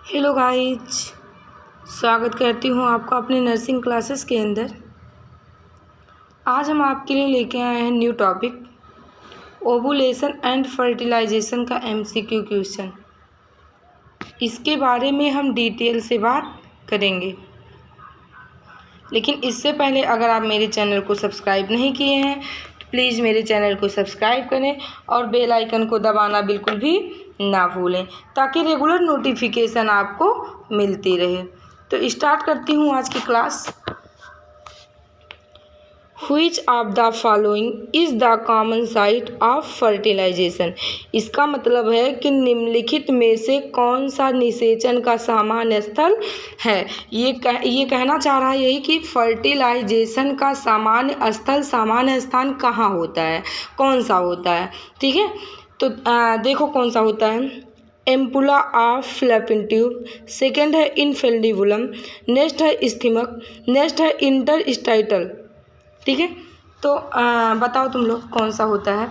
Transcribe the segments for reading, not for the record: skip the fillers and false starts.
Hello guys, स्वागत करती हूँ आपको अपनी नर्सिंग क्लासेस के अंदर। आज हम आपके लिए लेके आए हैं new topic ovulation and fertilization का MCQ क्वेश्चन। इसके बारे में हम डिटेल से बात करेंगे, लेकिन इससे पहले अगर आप मेरे चैनल को सब्सक्राइब नहीं किए हैं तो प्लीज़ मेरे चैनल को सब्सक्राइब करें और बेल आइकन को दबाना बिल्कुल भी ना भूलें, ताकि रेगुलर नोटिफिकेशन आपको मिलती रहे। तो स्टार्ट करती हूँ आज की class. Which of the following is the common site of fertilization? इसका मतलब है कि निम्नलिखित में से कौन सा निषेचन का सामान्य स्थल है। ये कहना चाह रहा है यही कि फर्टिलाइजेशन का सामान्य स्थान कहाँ होता है, कौन सा होता है। ठीक है, तो देखो कौन सा होता है। Ampulla of fallopian tube, second है इनफेल्डिबुलम, नेक्स्ट है इस्थमिक, नेक्स्ट है इंटरस्टाइटल। ठीक है, तो बताओ तुम लोग कौन सा होता है।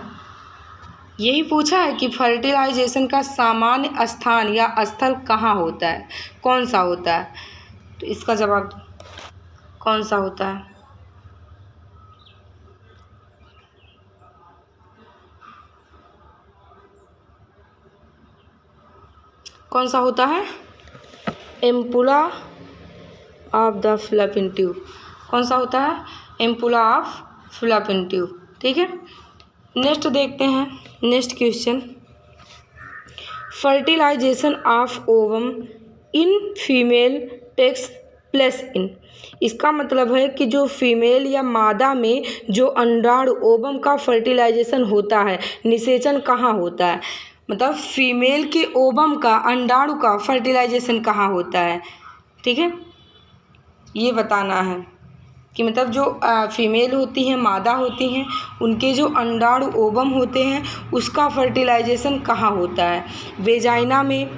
यही पूछा है कि फर्टिलाइजेशन का सामान्य स्थान या स्थल कहाँ होता है, कौन सा होता है। तो इसका जवाब दो, कौन सा होता है। कौन सा होता है। Ampulla of the fallopian tube. कौन सा होता है। Ampulla of fallopian tube. ठीक है, नेक्स्ट देखते हैं। Next question, fertilisation of ovum in female takes place in. इसका मतलब है कि जो फीमेल या मादा में जो अंडाणु ओवम का फर्टिलाइजेशन होता है, निषेचन कहाँ होता है। मतलब फीमेल के ओवम का, अंडाणु का फर्टिलाइजेशन कहाँ होता है। ठीक है, ये बताना है कि मतलब जो फीमेल होती हैं, मादा होती हैं, उनके जो अंडाणु ओवम होते हैं उसका फर्टिलाइजेशन कहाँ होता है। वेजाइना में,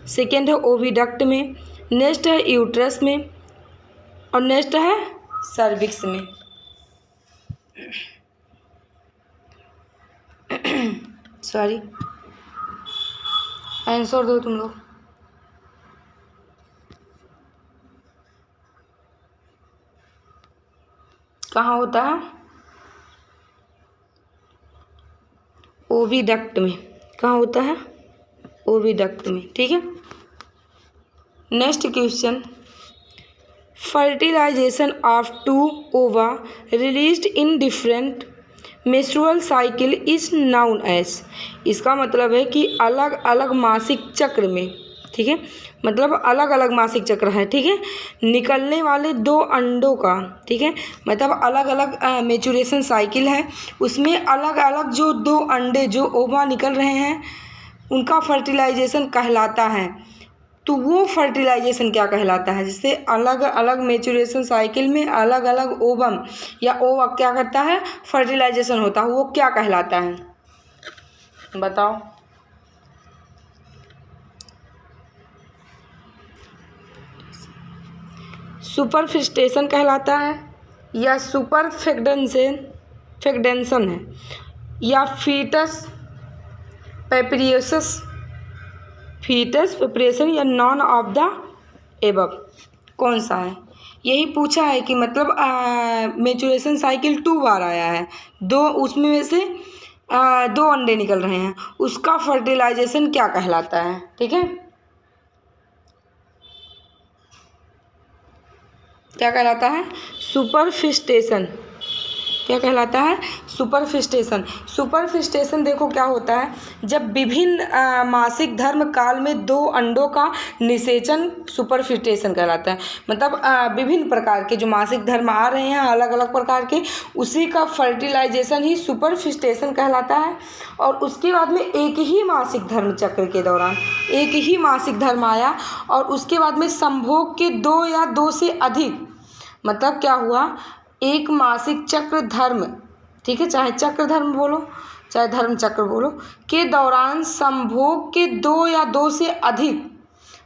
सेकेंड है ओविडक्ट में, नेक्स्ट है यूट्रस में और नेक्स्ट है सर्विक्स में। सॉरी, आंसर दो तुम लोग। कहाँ होता है। ओविडक्ट में। कहाँ होता है। ओविडक्ट में। ठीक है, next question, fertilisation of two ova released in different menstrual cycle is known as. इसका मतलब है कि अलग अलग मासिक चक्र में, ठीक है, मतलब अलग अलग मासिक चक्र है। ठीक है, निकलने वाले दो अंडों का, ठीक है, मतलब अलग अलग मैच्योरेशन साइकिल है, उसमें अलग अलग जो दो अंडे जो ओवा निकल रहे हैं उनका फर्टिलाइजेशन कहलाता है। तो वो फर्टिलाइजेशन क्या कहलाता है, जिससे अलग अलग मैच्योरेशन साइकिल में अलग अलग ओवम या ओवा क्या करता है, फर्टिलाइजेशन होता है, वो क्या कहलाता है बताओ। सुपरफिस्टेशन कहलाता है या सुपर फेक्डेंसन है या फीटस पेपरेशन या नॉन ऑफ द एबव। कौन सा है। यही पूछा है कि मतलब मैच्योरेशन साइकिल 2 बार आया है, दो उसमें में से दो अंडे निकल रहे हैं, उसका फर्टिलाइजेशन क्या कहलाता है। ठीक है, क्या कहलाता है। सुपरफिस्टेशन। क्या कहलाता है। सुपरफिस्टेशन देखो क्या होता है, जब विभिन्न मासिक धर्म काल में दो अंडों का निषेचन सुपरफिस्टेशन कहलाता है। मतलब विभिन्न प्रकार के जो मासिक धर्म आ रहे हैं अलग अलग प्रकार के, उसी का फर्टिलाइजेशन ही सुपरफिस्टेशन कहलाता है। और उसके बाद में एक ही मासिक धर्म चक्र के दौरान एक ही मासिक धर्म आया और उसके बाद में संभोग के 2 या 2 से अधिक, मतलब क्या हुआ, एक मासिक चक्र धर्म, ठीक है, चाहे चक्र धर्म बोलो चाहे धर्म चक्र बोलो, के दौरान संभोग के 2 या 2 से अधिक,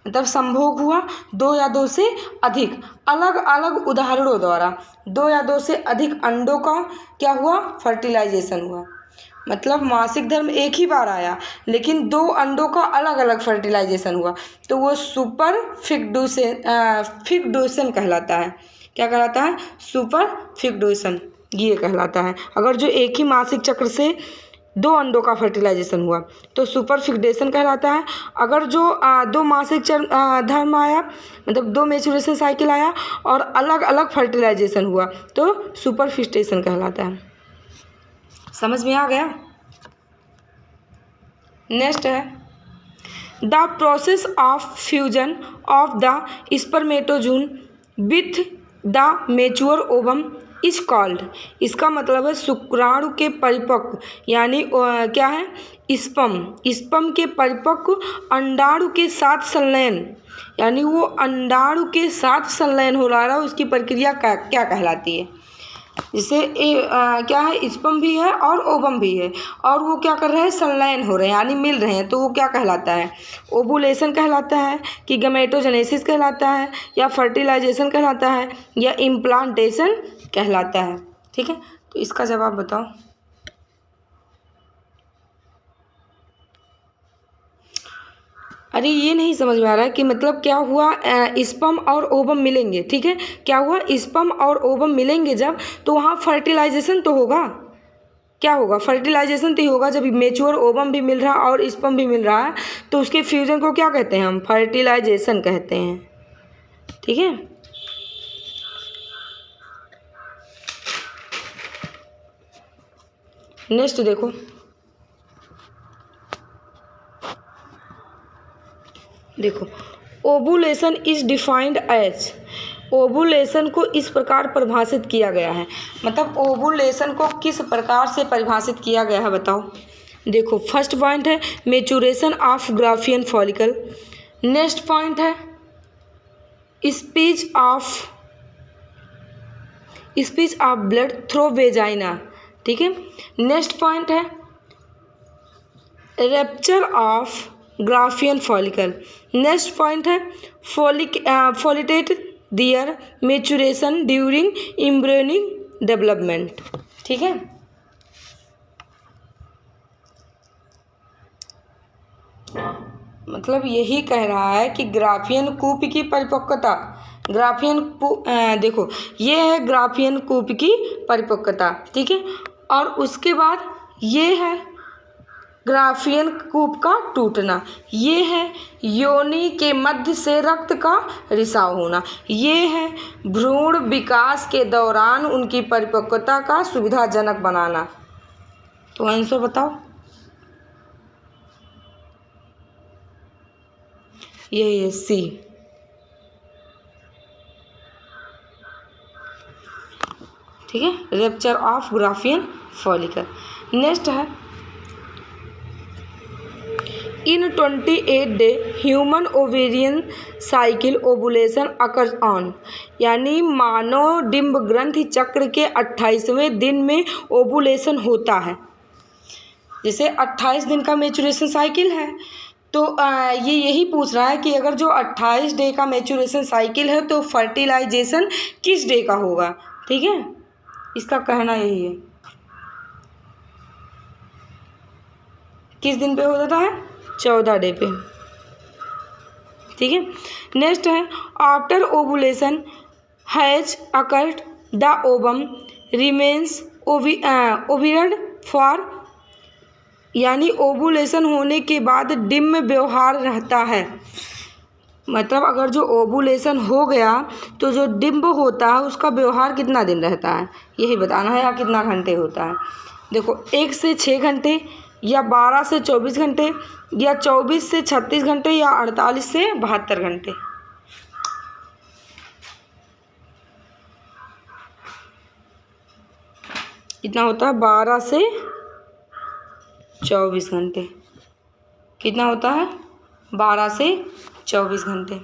मतलब संभोग हुआ 2 या 2 से अधिक अलग अलग उदाहरणों द्वारा 2 या 2 से अधिक अंडों का क्या हुआ, फर्टिलाइजेशन हुआ। मतलब मासिक धर्म एक ही बार आया लेकिन 2 अंडों का अलग अलग फर्टिलाइजेशन हुआ तो वो सुपर फिक्टोशन कहलाता है। क्या कहलाता है? सुपर फिक्टोशन ये कहलाता है। अगर जो एक ही मासिक चक्र से 2 अंडों का फर्टिलाइजेशन हुआ तो सुपर फिक्टेशन कहलाता है। अगर जो 2 मासिक धर्म आया मतलब 2 मेचुरेशन साइकिल आया और अलग अलग फर्टिलाइजेशन हुआ तो सुपर फिक्टेशन कहलाता है। समझ में आ गया? नेक्स्ट है the process of fusion of the spermatozoon with the mature ovum is called. इसका मतलब है शुक्राणु के परिपक्व यानी क्या है स्पर्म के परिपक्व अंडाणु के साथ संलयन यानी वो अंडाणु के साथ संलयन हो रहा है उसकी प्रक्रिया क्या कहलाती है? जैसे क्या है स्पर्म भी है और ओवम भी है और वो क्या कर रहे हैं संलयन हो रहे हैं यानी मिल रहे हैं तो वो क्या कहलाता है? ओवुलेशन कहलाता है कि गैमेटोजेनेसिस कहलाता है या फर्टिलाइजेशन कहलाता है या इम्प्लांटेशन कहलाता है। ठीक है तो इसका जवाब बताओ। अरे ये नहीं समझ में आ रहा है कि मतलब क्या हुआ स्पर्म और ओवम मिलेंगे। ठीक है क्या हुआ स्पर्म और ओवम मिलेंगे जब तो वहाँ फर्टिलाइजेशन तो होगा। क्या होगा? फर्टिलाइजेशन तो ही होगा जब मेच्योर ओवम भी मिल रहा है और स्पर्म भी मिल रहा है तो उसके फ्यूजन को क्या कहते हैं? हम फर्टिलाइजेशन कहते हैं। ठीक है नेक्स्ट देखो ovulation is defined as. Ovulation को इस प्रकार परिभाषित किया गया है मतलब ओवुलेशन को किस प्रकार से परिभाषित किया गया है बताओ। देखो फर्स्ट पॉइंट है maturation of Graafian follicle. Next point है speech of blood through vagina. ठीक है नेक्स्ट पॉइंट है rupture of Graafian follicle. Next point है facilitate their maturation during embryonic development. ठीक है मतलब यही कह रहा है कि ग्राफियन कूप की परिपक्वता देखो ये है ग्राफियन कूप की परिपक्वता। ठीक है और उसके बाद ये है ग्राफियन कूप का टूटना। ये है योनि के मध्य से रक्त का रिसाव होना। ये है भ्रूण विकास के दौरान उनकी परिपक्वता का सुविधाजनक बनाना। तो आंसर बताओ। यही है सी। ठीक है rupture of Graafian follicle. Next है इन 28 day human ovarian cycle ovulation occurs on यानी मानव डिंब ग्रंथि चक्र के 28वें दिन में ओवुलेशन होता है। जैसे 28 दिन का मेचुरेशन साइकिल है तो ये यही पूछ रहा है कि अगर जो 28 डे का मेचुरेशन साइकिल है तो फर्टिलाइजेशन किस डे का होगा। ठीक है इसका कहना यही है किस दिन पे होता है 14 डे पे। ठीक है नेक्स्ट है after ovulation has occurred the ovum remains ओवियड फॉर यानी ओवुलेशन होने के बाद डिम्ब व्यवहार रहता है। मतलब अगर जो ओवुलेशन हो गया तो जो डिम्ब होता है उसका व्यवहार कितना दिन रहता है यही बताना है या कितना घंटे होता है। देखो 1 से 6 घंटे या 12 से 24 घंटे या 24 से 36 घंटे या 48 से 72 घंटे। कितना होता है 12 से 24 घंटे। कितना होता है 12 से 24 घंटे।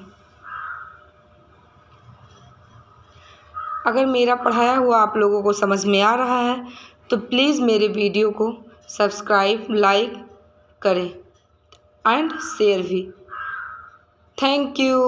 अगर मेरा पढ़ाया हुआ आप लोगों को समझ में आ रहा है तो प्लीज़ मेरे वीडियो को सब्सक्राइब लाइक करें एंड शेयर भी। Thank you.